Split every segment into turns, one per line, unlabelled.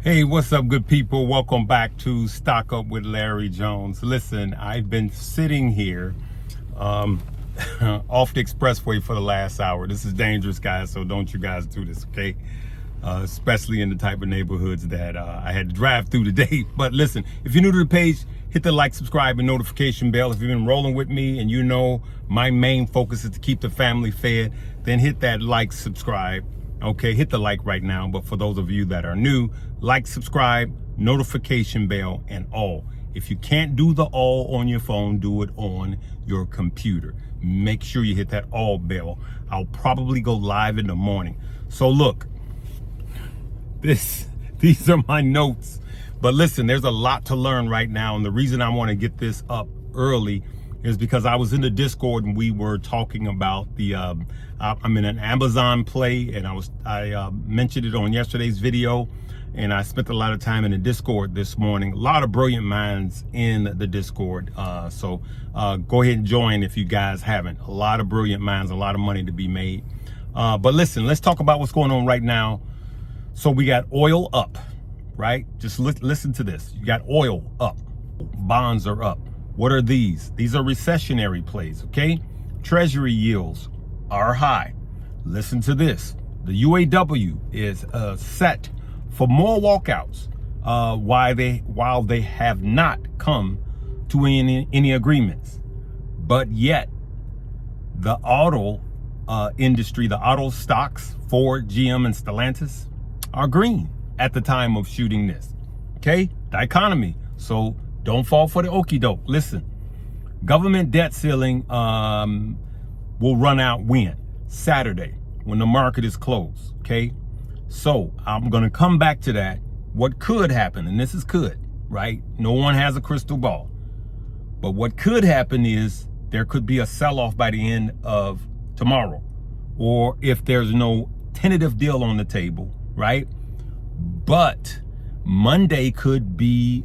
Hey, what's up, good people? Welcome back to Stock Up with Larry Jones. Listen, I've been sitting here off the expressway for the last hour. This is dangerous, guys, so don't you guys do this, okay? Especially in the type of neighborhoods that I had to drive through today. But listen, if you're new to the page, hit the like, subscribe, and notification bell. If you've been rolling with me and you know my main focus is to keep the family fed, then hit that like, subscribe. Okay, hit the like right now. But for those of you that are new, like, subscribe, notification bell, and all. If you can't do the all on your phone, do it on your computer. Make sure you hit that all bell. I'll probably go live in the morning. So look, these are my notes. But listen, there's a lot to learn right now. And the reason I want to get this up early is because I was in the Discord and we were talking about the I'm in an Amazon play, and I mentioned it on yesterday's video, and I spent a lot of time in the Discord this morning. A lot of brilliant minds in the Discord, so go ahead and join if you guys haven't. A lot of brilliant minds, a lot of money to be made. But listen, let's talk about what's going on right now. So we got oil up, right? Just listen to this. You got oil up, bonds are up. What are these? These are recessionary plays, okay? Treasury yields are high. Listen to this. The UAW is set for more walkouts while they have not come to any agreements. But yet, the auto industry, the auto stocks, Ford, GM, and Stellantis, are green at the time of shooting this. Okay? The economy. So don't fall for the okie doke. Listen, government debt ceiling will run out when? Saturday, when the market is closed. Okay? So I'm going to come back to that. What could happen, and this is could, right? No one has a crystal ball. But what could happen is there could be a sell-off by the end of tomorrow. Or if there's no tentative deal on the table, right? But Monday could be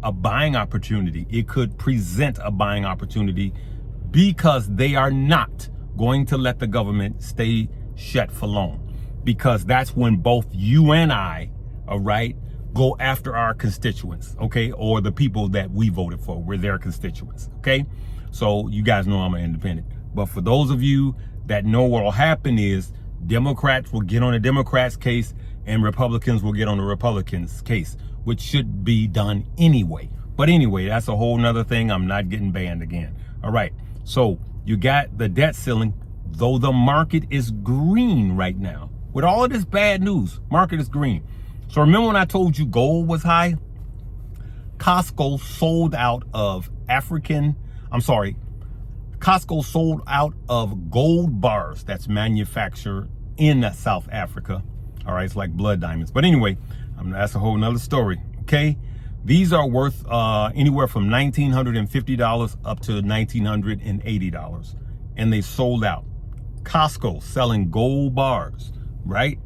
a buying opportunity. It could present a buying opportunity because they are not going to let the government stay shut for long. Because that's when both you and I, all right, go after our constituents, okay? Or the people that we voted for, we're their constituents, okay? So you guys know I'm an independent. But for those of you that know what will happen is Democrats will get on the Democrats' case and Republicans will get on the Republicans' case, which should be done anyway. But anyway, that's a whole nother thing. I'm not getting banned again. All right. So you got the debt ceiling, though the market is green right now. With all of this bad news, market is green. So remember when I told you gold was high? Costco sold out of Costco sold out of gold bars that's manufactured in South Africa. All right, it's like blood diamonds. But anyway, that's a whole nother story, okay? These are worth anywhere from $1,950 up to $1,980. And they sold out. Costco selling gold bars, right?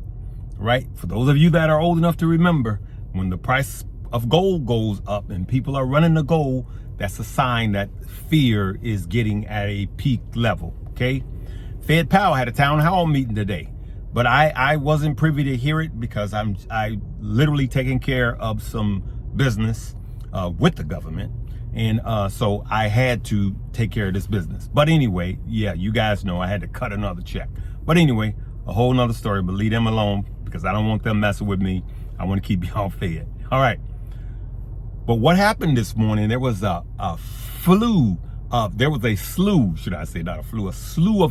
Right? For those of you that are old enough to remember, when the price of gold goes up and people are running to gold, that's a sign that fear is getting at a peak level, okay? Fed Powell had a town hall meeting today. But I wasn't privy to hear it because I literally taking care of some business with the government. And so I had to take care of this business. But anyway, yeah, you guys know I had to cut another check. But anyway, a whole nother story, but leave them alone because I don't want them messing with me. I want to keep y'all fed. All right. But what happened this morning, there was a slew of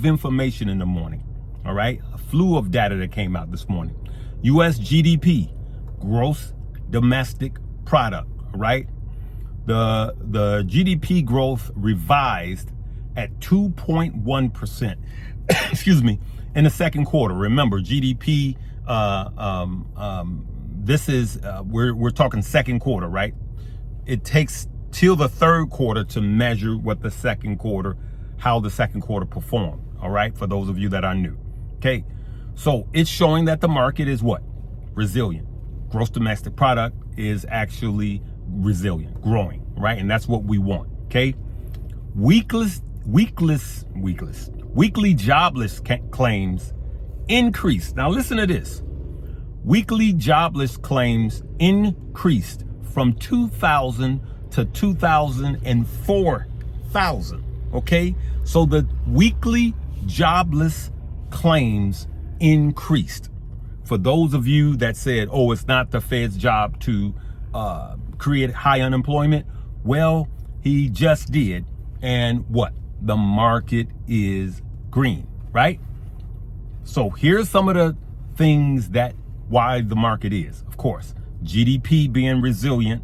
information in the morning. All right, a slew of data that came out this morning. U.S. GDP, gross domestic product, all right? The GDP growth revised at 2.1%, excuse me, in the second quarter. Remember, GDP, this is, we're talking second quarter, right? It takes till the third quarter to measure how the second quarter performed, all right? For those of you that are new. Okay, so it's showing that the market is what? Resilient. Gross domestic product is actually resilient, growing, right? And that's what we want, okay? Weekly jobless claims increased. Now listen to this. weekly jobless claims increased from 2,000 to 2,004,000. Okay, so the weekly jobless claims increased. For those of you that said, oh, it's not the Fed's job to create high unemployment, well, he just did. And what? The market is green, right? So here's some of the things that why the market is. Of course, GDP being resilient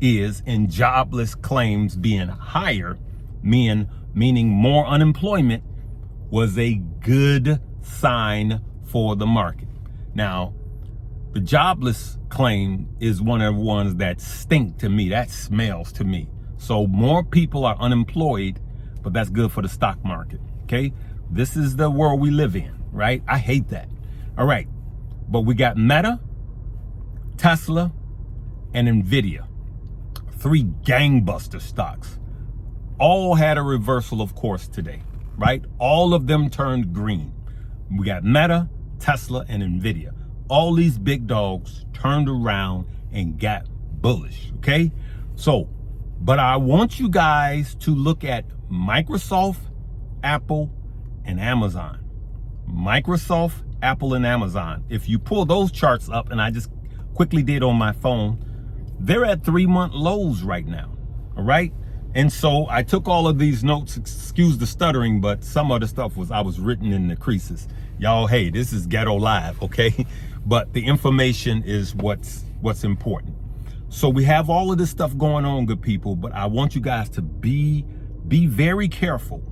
is, and jobless claims being higher, meaning more unemployment, was a good sign for the market. Now, the jobless claim is one of the ones that stink to me, that smells to me. So more people are unemployed, but that's good for the stock market, okay? This is the world we live in, right? I hate that. All right, but we got Meta, Tesla, and Nvidia, 3 gangbuster stocks. All had a reversal, of course, today, right? All of them turned green. We got Meta, Tesla, and Nvidia. All these big dogs turned around and got bullish, okay? So, but I want you guys to look at Microsoft, Apple, and Amazon. Microsoft, Apple, and Amazon. If you pull those charts up, and I just quickly did on my phone, they're at 3-month lows right now, all right? And so I took all of these notes, excuse the stuttering, but some of the stuff I was written in the creases. Y'all, hey, this is Ghetto Live, okay? But the information is what's important. So we have all of this stuff going on, good people, but I want you guys to be very careful.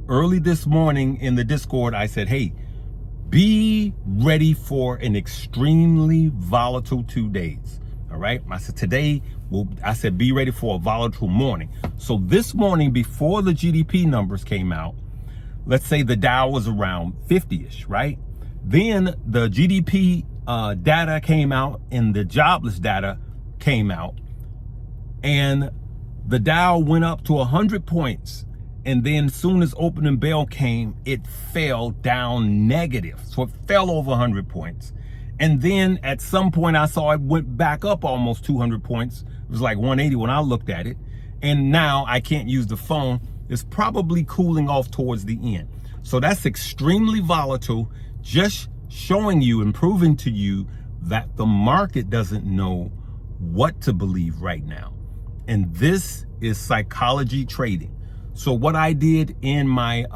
Early this morning in the Discord, I said, hey, be ready for an extremely volatile 2 days. All right. I said today, I said, be ready for a volatile morning. So this morning, before the GDP numbers came out, let's say the Dow was around 50-ish, right? Then the GDP data came out and the jobless data came out, and the Dow went up to 100 points. And then soon as opening bell came, it fell down negative. So it fell over 100 points. And then at some point I saw it went back up almost 200 points. It was like 180 when I looked at it. And now I can't use the phone. It's probably cooling off towards the end. So that's extremely volatile, just showing you and proving to you that the market doesn't know what to believe right now. And this is psychology trading. So what I did in my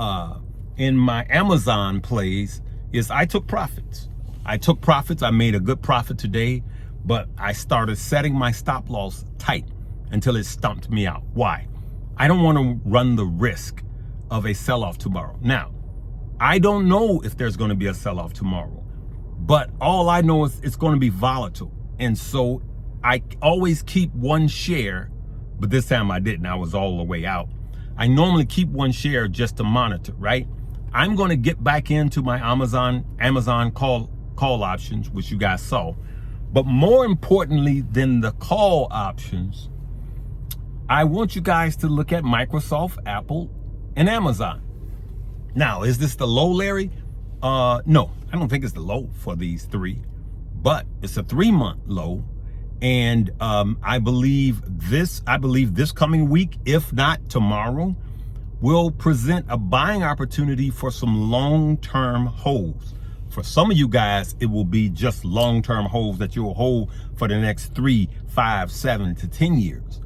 Amazon plays is I took profits. I made a good profit today, but I started setting my stop loss tight until it stumped me out. Why? I don't want to run the risk of a sell-off tomorrow. Now, I don't know if there's going to be a sell-off tomorrow, but all I know is it's going to be volatile. And so I always keep one share, but this time I didn't. I was all the way out. I normally keep one share just to monitor, right? I'm going to get back into my Amazon call options, which you guys saw. But more importantly than the call options, I want you guys to look at Microsoft, Apple, and Amazon. Now, is this the low, Larry? No, I don't think it's the low for these 3, but it's a 3-month low. And I believe this coming week, if not tomorrow, will present a buying opportunity for some long-term holds. For some of you guys, it will be just long-term holds that you'll hold for the next 3, 5, 7 to 10 years.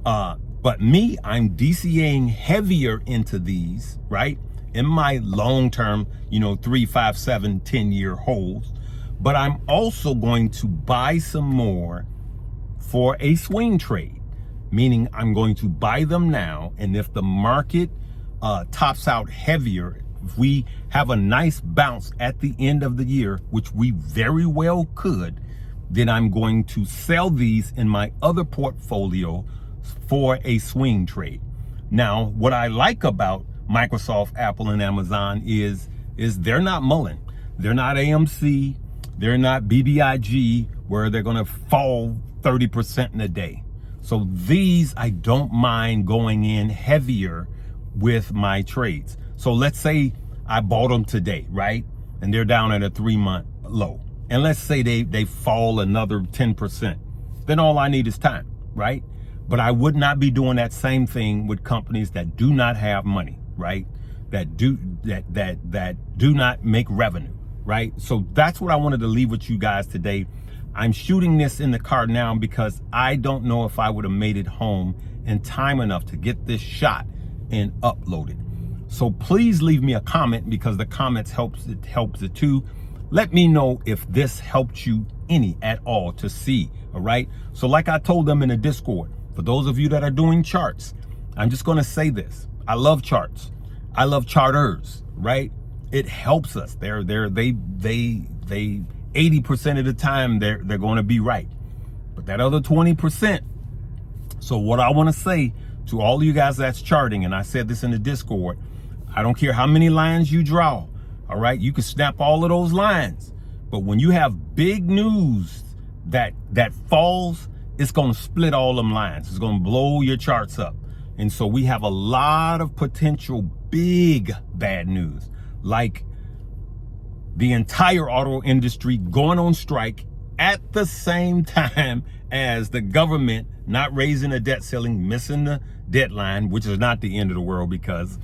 But me, I'm DCAing heavier into these, right? In my long-term, 3, 5, 7, 10-year holds. But I'm also going to buy some more for a swing trade, meaning I'm going to buy them now. And if the market tops out heavier, if we have a nice bounce at the end of the year, which we very well could, then I'm going to sell these in my other portfolio for a swing trade. Now, what I like about Microsoft, Apple, and Amazon is they're not mulling. They're not AMC. They're not BBIG, where they're going to fall 30% in a day. So these, I don't mind going in heavier with my trades. So let's say I bought them today, right? And they're down at a 3-month low. and let's say they fall another 10%, then all I need is time, right? But I would not be doing that same thing with companies that do not have money, right? That do not make revenue, right? So that's what I wanted to leave with you guys today. I'm shooting this in the car now because I don't know if I would have made it home in time enough to get this shot and upload it. So please leave me a comment, because the comments helps it too. Let me know if this helped you any at all to see, all right? So like I told them in the Discord, for those of you that are doing charts, I'm just gonna say this. I love charts. I love charters, right? It helps us. They 80% of the time they're going to be right, but that other 20%. So what I want to say to all of you guys that's charting, and I said this in the Discord, I don't care how many lines you draw, all right? You can snap all of those lines, but when you have big news that falls, it's going to split all them lines. It's going to blow your charts up. And so we have a lot of potential big bad news, like the entire auto industry going on strike at the same time as the government not raising the debt ceiling, missing the deadline, which is not the end of the world, because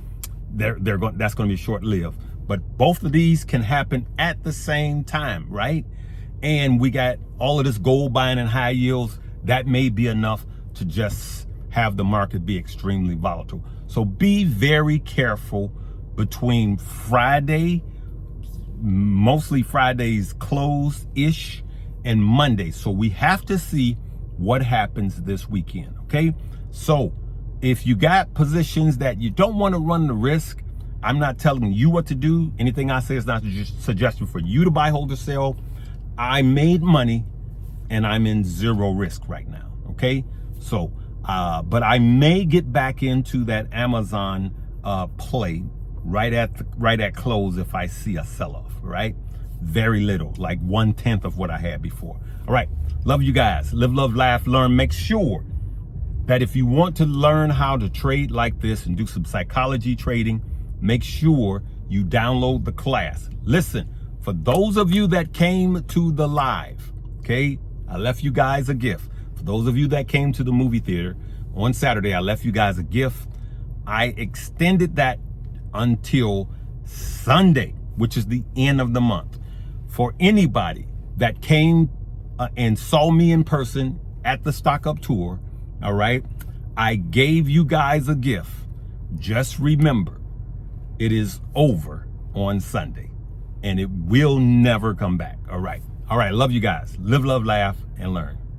that's going to be short-lived. But both of these can happen at the same time, right? And we got all of this gold buying and high yields. That may be enough to just have the market be extremely volatile. So be very careful between Friday, mostly Friday's close-ish, and Monday. So we have to see what happens this weekend, okay? So if you got positions that you don't want to run the risk, I'm not telling you what to do. Anything I say is not a suggestion for you to buy, hold, or sell. I made money and I'm in zero risk right now, okay? So, but I may get back into that Amazon play right at close if I see a sell-off, right? Very little, like 1/10 of what I had before. All right, love you guys. Live, love, laugh, learn. Make sure that if you want to learn how to trade like this and do some psychology trading, make sure you download the class. Listen, for those of you that came to the live, okay, I left you guys a gift. For those of you that came to the movie theater on Saturday, I left you guys a gift. I extended that until Sunday, which is the end of the month. For anybody that came and saw me in person at the Stock Up Tour, all right, I gave you guys a gift. Just remember, it is over on Sunday and it will never come back. All right. All right. Love you guys. Live, love, laugh, and learn.